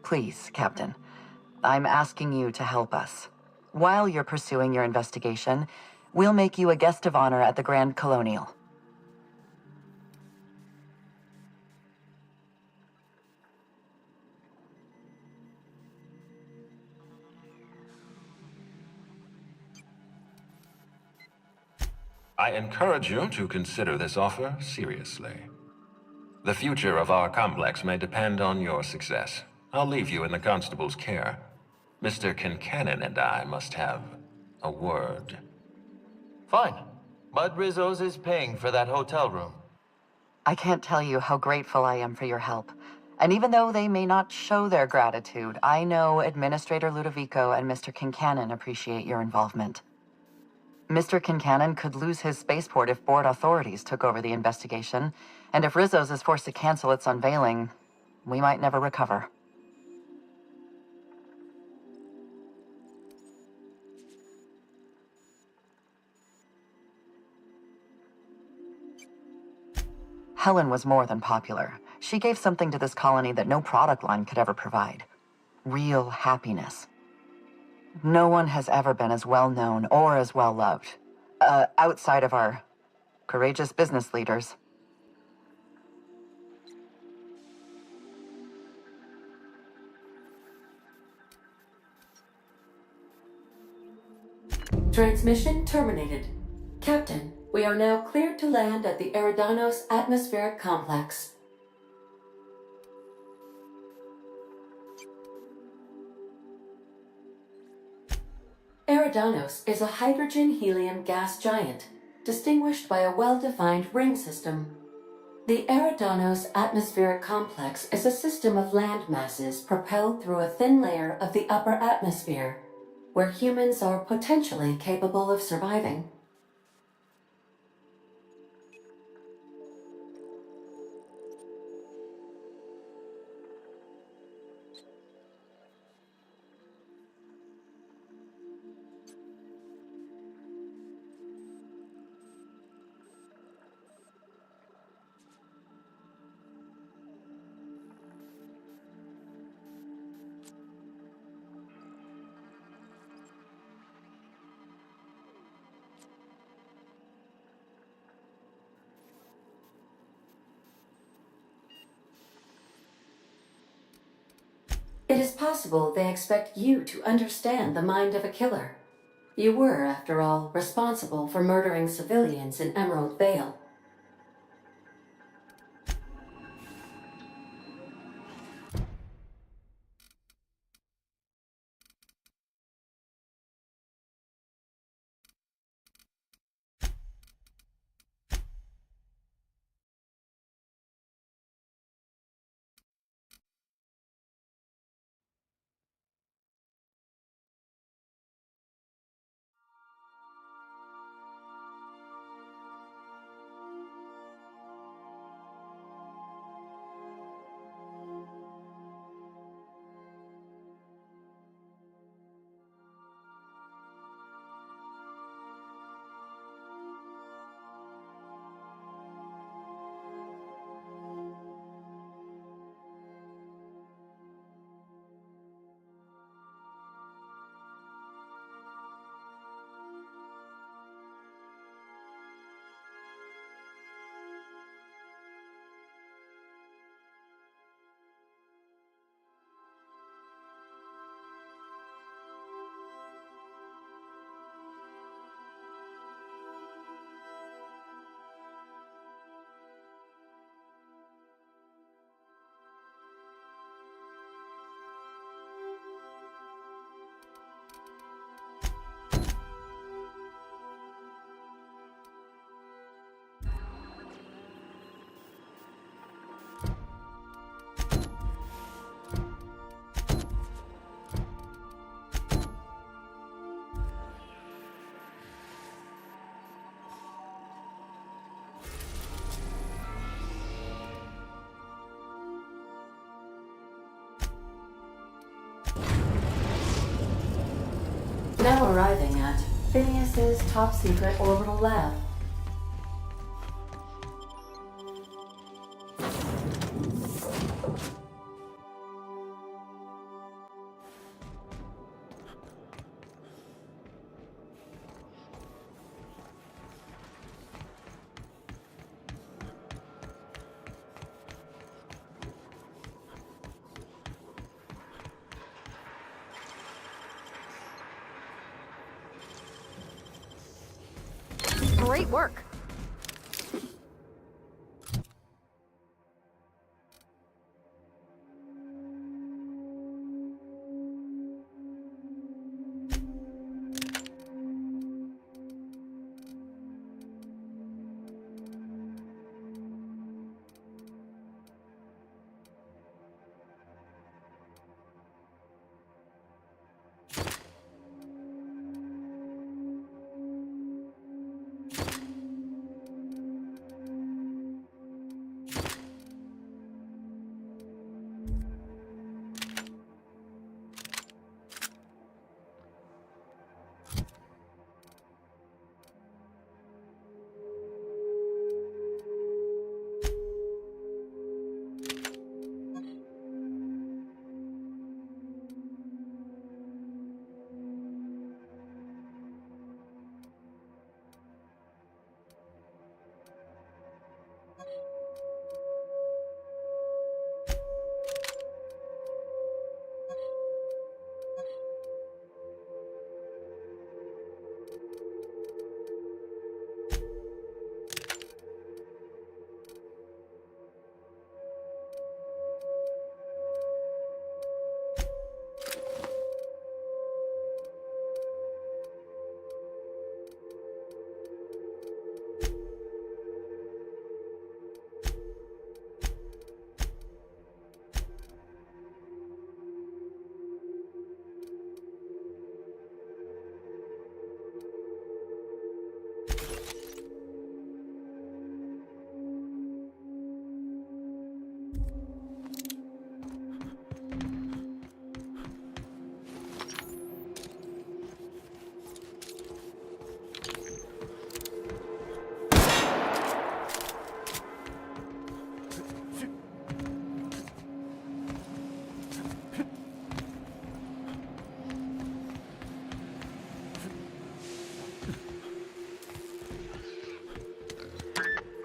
Please, Captain, I'm asking you to help us. While you're pursuing your investigation, we'll make you a guest of honor at the Grand Colonial. I encourage you to consider this offer seriously. The future of our complex may depend on your success. I'll leave you in the constable's care. Mr. Kincannon and I must have a word. Fine. But Rizzo's is paying for that hotel room. I can't tell you how grateful I am for your help. And even though they may not show their gratitude, I know Administrator Ludovico and Mr. Kincannon appreciate your involvement. Mr. Kincannon could lose his spaceport if board authorities took over the investigation, and if Rizzo's is forced to cancel its unveiling, we might never recover. Helen was more than popular. She gave something to this colony that no product line could ever provide. Real happiness. No one has ever been as well known or as well loved. Outside of our courageous business leaders. Transmission terminated. Captain, we are now cleared to land at the Eridanos Atmospheric Complex. Eridanos is a hydrogen-helium gas giant, distinguished by a well-defined ring system. The Eridanos Atmospheric Complex is a system of land masses propelled through a thin layer of the upper atmosphere, where humans are potentially capable of surviving. It is possible they expect you to understand the mind of a killer. You were, after all, responsible for murdering civilians in Emerald Vale. Now arriving at Phineas's top secret orbital lab. Great work.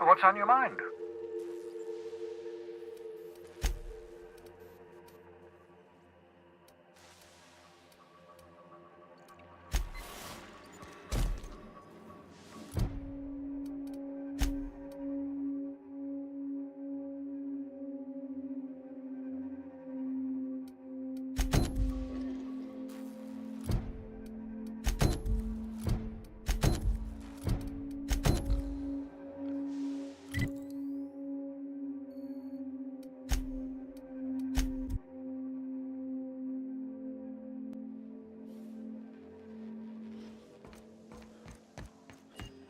What's on your mind?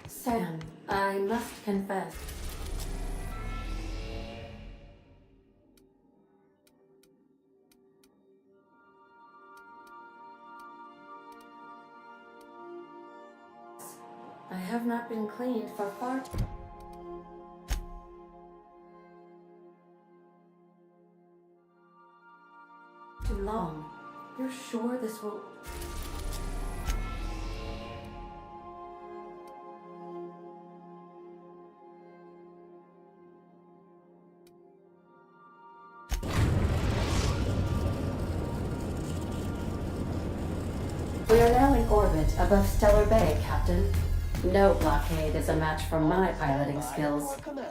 Sam, I must confess. I have not been cleaned for far too long. You're sure this will... We are now in orbit above Stellar Bay, Captain. No blockade is a match for my piloting skills. Command.